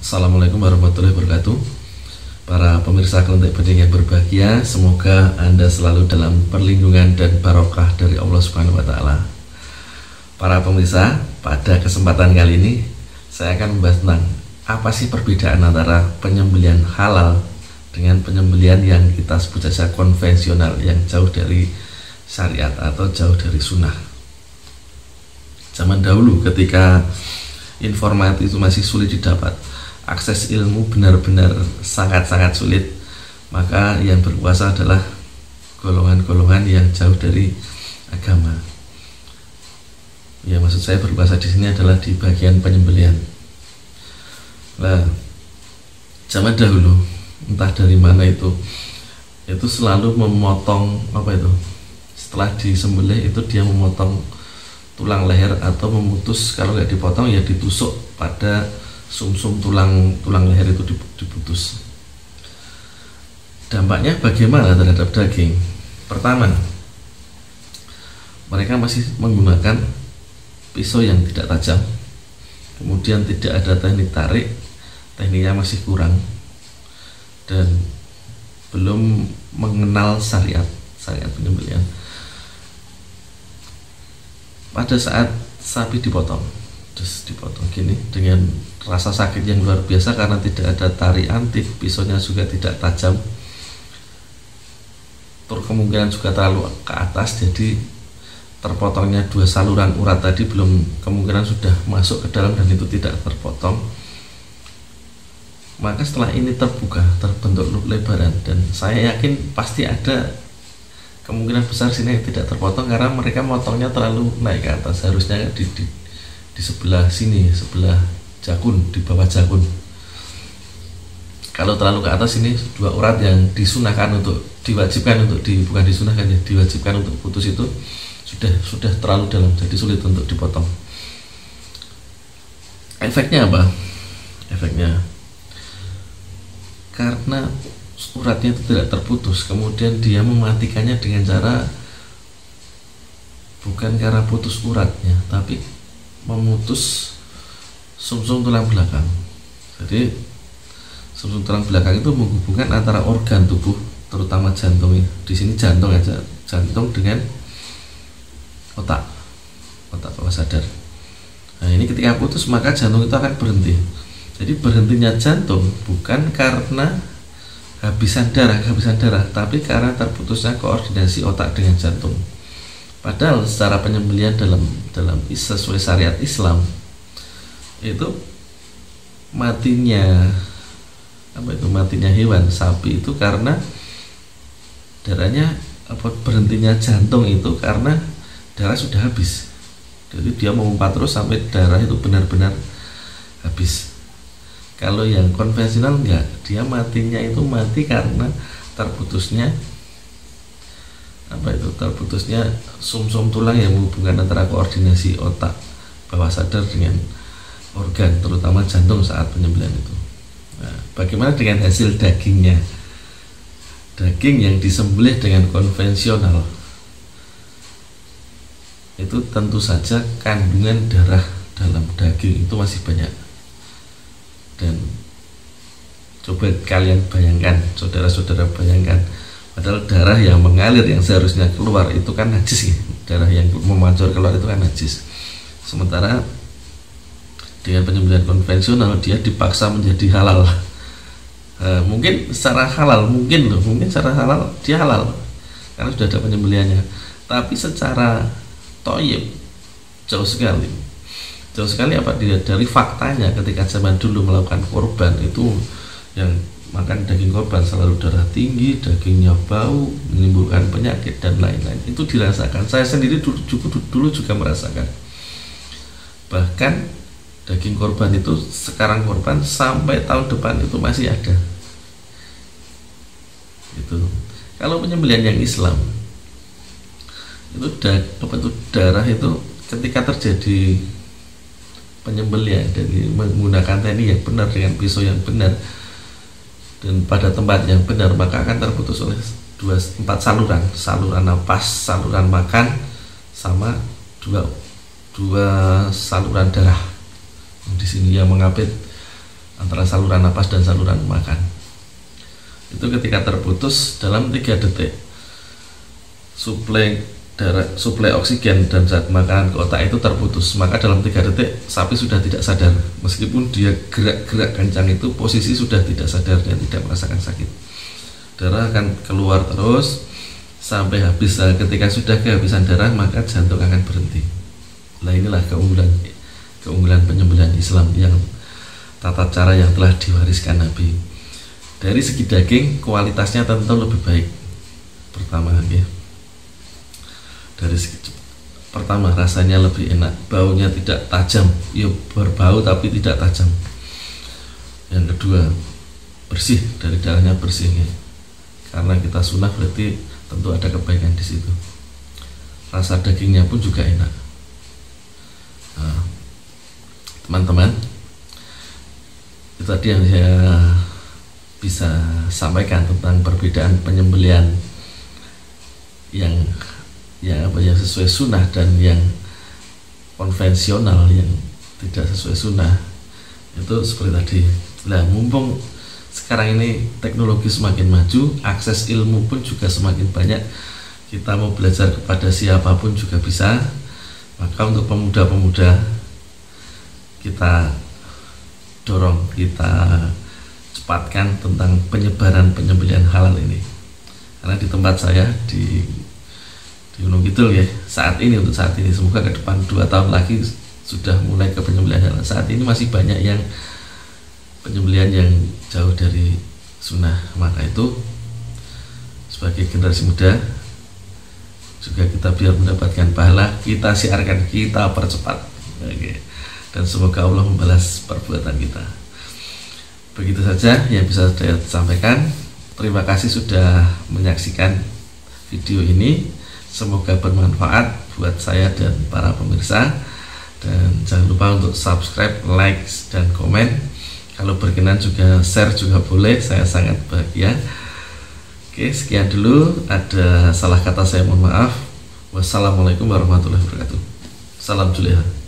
Assalamualaikum warahmatullahi wabarakatuh. Para pemirsa Kelenteng Bening yang berbahagia, semoga Anda selalu dalam perlindungan dan barokah dari Allah Subhanahu wa taala. Para pemirsa, pada kesempatan kali ini saya akan membahas tentang apa sih perbedaan antara penyembelihan halal dengan penyembelihan yang kita sebut saja konvensional, yang jauh dari syariat atau jauh dari sunnah. Zaman dahulu ketika informasi itu masih sulit didapat, akses ilmu benar-benar sangat-sangat sulit, maka yang berkuasa adalah golongan-golongan yang jauh dari agama. Ya, maksud saya berkuasa di sini adalah di bagian penyembelihan. Nah, zaman dahulu entah dari mana itu selalu memotong setelah disembelih itu dia memotong tulang leher atau memutus, kalau nggak dipotong ya ditusuk pada sumsum tulang leher itu diputus. Dampaknya bagaimana terhadap daging? Pertama, mereka masih menggunakan pisau yang tidak tajam, kemudian tidak ada teknik tarik, tekniknya masih kurang, dan belum mengenal syariat penyembelihan. Pada saat sapi dipotong gini dengan rasa sakit yang luar biasa karena tidak ada tarian, pisaunya juga tidak tajam, kemungkinan juga terlalu ke atas, jadi terpotongnya dua saluran urat tadi belum, kemungkinan sudah masuk ke dalam dan itu tidak terpotong. Maka setelah ini terbentuk lebaran, dan saya yakin pasti ada kemungkinan besar sini yang tidak terpotong karena mereka motongnya terlalu naik ke atas, harusnya di sebelah sini, sebelah jakun, di bawah jakun. Kalau terlalu ke atas, ini dua urat yang disunahkan diwajibkan untuk putus itu sudah terlalu dalam, jadi sulit untuk dipotong. Efeknya apa? Efeknya karena uratnya itu tidak terputus, kemudian dia mematikannya dengan cara bukan karena putus uratnya, tapi memutus sumsum tulang belakang. Jadi sumsum tulang belakang itu menghubungkan antara organ tubuh, terutama jantung. Di sini jantung aja, jantung dengan otak bawah sadar. Nah, ini ketika putus maka jantung itu akan berhenti. Jadi berhentinya jantung bukan karena kehabisan darah, tapi karena terputusnya koordinasi otak dengan jantung. Padahal secara penyembelihan dalam sesuai syariat Islam itu matinya hewan sapi itu karena berhentinya jantung itu karena darah sudah habis. Jadi dia mengumpat terus sampai darah itu benar-benar habis. Kalau yang konvensional enggak, dia matinya itu mati karena terputusnya sumsum tulang yang menghubungkan antara koordinasi otak bawah sadar dengan organ, terutama jantung saat penyembelihan itu. Nah, bagaimana dengan hasil dagingnya? Daging yang disembelih dengan konvensional itu tentu saja kandungan darah dalam daging itu masih banyak. Dan coba kalian bayangkan, saudara-saudara bayangkan, padahal darah yang mengalir yang seharusnya keluar itu kan najis ya. Darah yang memancar keluar itu kan najis. Sementara dengan penyembelihan konvensional dia dipaksa menjadi halal. Mungkin secara halal dia halal karena sudah ada penyembelihannya, tapi secara thayyib jauh sekali apa dari faktanya. Ketika zaman dulu melakukan kurban itu yang makan daging korban selalu darah tinggi, dagingnya bau, menimbulkan penyakit dan lain-lain. Itu dirasakan. Saya sendiri dulu juga merasakan. Bahkan daging korban itu sekarang korban sampai tahun depan itu masih ada. Itu. Kalau penyembelihan yang Islam itu darah itu ketika terjadi penyembelihan dan menggunakan teknik yang benar dengan pisau yang benar dan pada tempat yang benar, maka akan terputus oleh 4 saluran napas, saluran makan, sama dua saluran darah. Di sini yang mengapit antara saluran napas dan saluran makan. Itu ketika terputus dalam 3 detik suplai oksigen dan zat makanan ke otak itu terputus, maka dalam 3 detik sapi sudah tidak sadar. Meskipun dia gerak-gerak kencang itu, posisi sudah tidak sadar dan tidak merasakan sakit. Darah akan keluar terus sampai habis. Ketika sudah kehabisan darah, maka jantung akan berhenti. Nah, inilah keunggulan penyembelihan Islam yang tata cara yang telah diwariskan Nabi. Dari segi daging, kualitasnya tentu lebih baik. Pertama, rasanya lebih enak, baunya tidak tajam, ya berbau tapi tidak tajam. Yang kedua, bersih, dari darahnya bersih ya. Karena kita sunnah berarti tentu ada kebaikan di situ. Rasa dagingnya pun juga enak. Nah, teman-teman, itu tadi yang saya bisa sampaikan tentang perbedaan penyembelihan yang sesuai sunnah dan yang konvensional yang tidak sesuai sunnah. Itu seperti tadi. Nah, mumpung sekarang ini teknologi semakin maju, akses ilmu pun juga semakin banyak, kita mau belajar kepada siapapun juga bisa. Maka untuk pemuda-pemuda, kita dorong, kita cepatkan tentang penyebaran penyembelihan halal ini. Karena di tempat saya di Gunung Kidul ya, untuk saat ini semoga ke depan 2 tahun lagi sudah mulai ke penyembelihan halal. Saat ini masih banyak yang penyembelihan yang jauh dari sunnah. Maka itu sebagai generasi muda juga kita biar mendapatkan pahala, kita siarkan, kita percepat. Oke. Dan semoga Allah membalas perbuatan kita. Begitu saja yang bisa saya sampaikan. Terima kasih sudah menyaksikan video ini. Semoga bermanfaat buat saya dan para pemirsa. Dan jangan lupa untuk subscribe, like, dan komen. Kalau berkenan juga share juga boleh, saya sangat bahagia. Oke, sekian dulu. Ada salah kata saya mohon maaf. Wassalamualaikum warahmatullahi wabarakatuh. Salam Juleha.